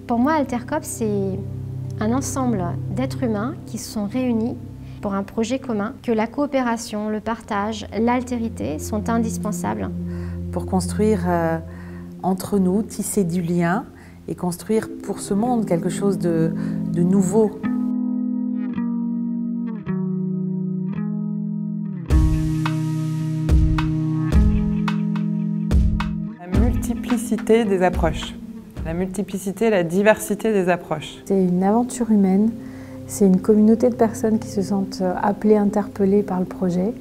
Pour moi, Altercop, c'est un ensemble d'êtres humains qui se sont réunis pour un projet commun, que la coopération, le partage, l'altérité sont indispensables. Pour construire entre nous, tisser du lien et construire pour ce monde quelque chose de nouveau. La multiplicité des approches. La multiplicité, la diversité des approches. C'est une aventure humaine, c'est une communauté de personnes qui se sentent appelées, interpellées par le projet.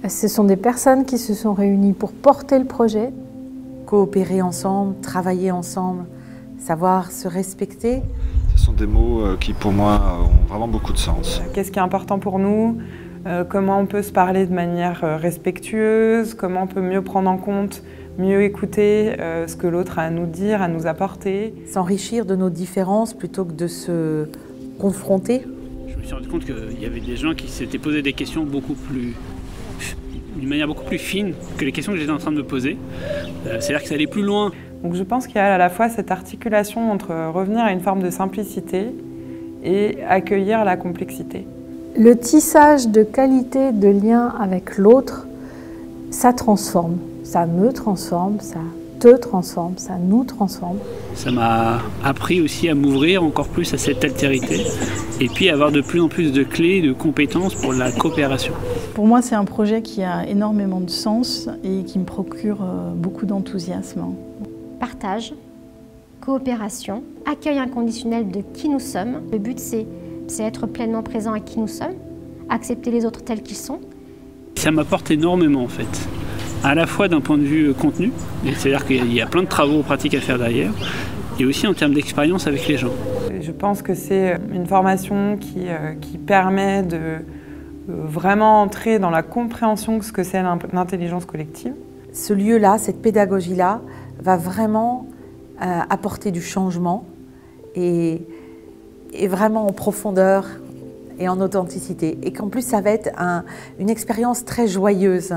Ce sont des personnes qui se sont réunies pour porter le projet. Coopérer ensemble, travailler ensemble, savoir se respecter. Ce sont des mots qui pour moi ont vraiment beaucoup de sens. Qu'est-ce qui est important pour nous? Comment on peut se parler de manière respectueuse? Comment on peut mieux prendre en compte, mieux écouter ce que l'autre a à nous dire, à nous apporter? S'enrichir de nos différences plutôt que de se confronter. Je me suis rendu compte qu'il y avait des gens qui s'étaient posé des questions d'une manière beaucoup plus fine que les questions que j'étais en train de me poser. C'est-à-dire que ça allait plus loin. Donc je pense qu'il y a à la fois cette articulation entre revenir à une forme de simplicité et accueillir la complexité. Le tissage de qualité de lien avec l'autre, ça transforme. Ça me transforme, ça te transforme, ça nous transforme. Ça m'a appris aussi à m'ouvrir encore plus à cette altérité et puis à avoir de plus en plus de clés, de compétences pour la coopération. Pour moi, c'est un projet qui a énormément de sens et qui me procure beaucoup d'enthousiasme. Partage, coopération, accueil inconditionnel de qui nous sommes. Le but, c'est être pleinement présent à qui nous sommes, accepter les autres tels qu'ils sont. Ça m'apporte énormément en fait, à la fois d'un point de vue contenu, c'est-à-dire qu'il y a plein de travaux pratiques à faire derrière, et aussi en termes d'expérience avec les gens. Je pense que c'est une formation qui permet de vraiment entrer dans la compréhension de ce que c'est l'intelligence collective. Ce lieu-là, cette pédagogie-là, va vraiment apporter du changement et vraiment en profondeur et en authenticité. Et qu'en plus, ça va être une expérience très joyeuse.